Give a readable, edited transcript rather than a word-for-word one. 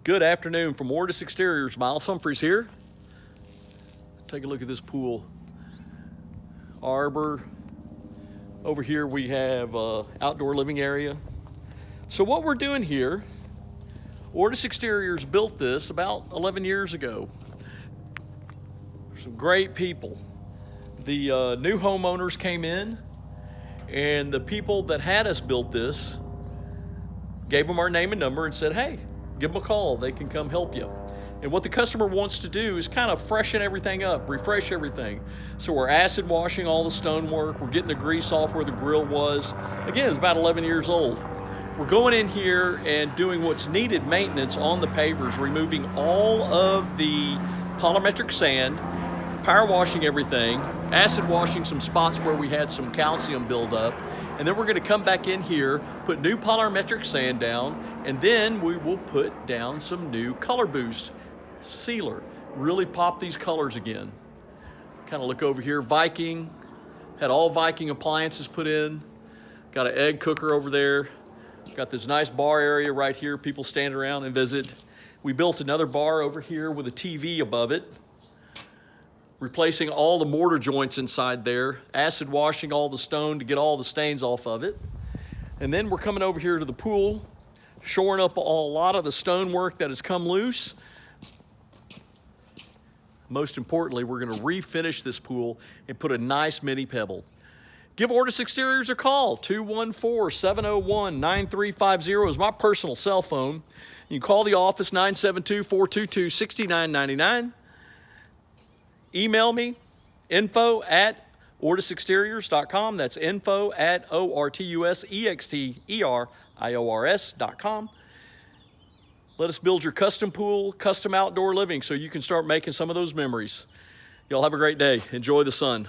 Good afternoon from Ortus Exteriors. Miles Humphreys here. Take a look at this pool. Arbor. Over here we have outdoor living area. So what we're doing here, Ortus Exteriors built this about 11 years ago. Some great people. The new homeowners came in, and the people that had us built this gave them our name and number and said, hey, give them a call. They can come help you. And what the customer wants to do is kind of freshen everything up, refresh everything. So we're acid washing all the stonework. We're getting the grease off where the grill was. Again, it's about 11 years old. We're going in here and doing what's needed maintenance on the pavers, removing all of the polymetric sand, power washing everything, acid washing some spots where we had some calcium buildup, and then we're going to come back in here, put new polymetric sand down, and then we will put down some new color boost sealer. Really pop these colors again. Kind of look over here, Viking, had all Viking appliances put in, got an egg cooker over there, got this nice bar area right here, people stand around and visit. We built another bar over here with a TV above it, replacing all the mortar joints inside there, acid washing all the stone to get all the stains off of it. And then we're coming over here to the pool, shoring up a lot of the stonework that has come loose. Most importantly, we're going to refinish this pool and put a nice mini pebble. Give Ortus Exteriors a call. 214-701-9350 is my personal cell phone. You can call the office, 972-422-6999. Email me, info@ortusexteriors.com. That's info@ortusexteriors.com. Let us build your custom pool, custom outdoor living so you can start making some of those memories. Y'all have a great day. Enjoy the sun.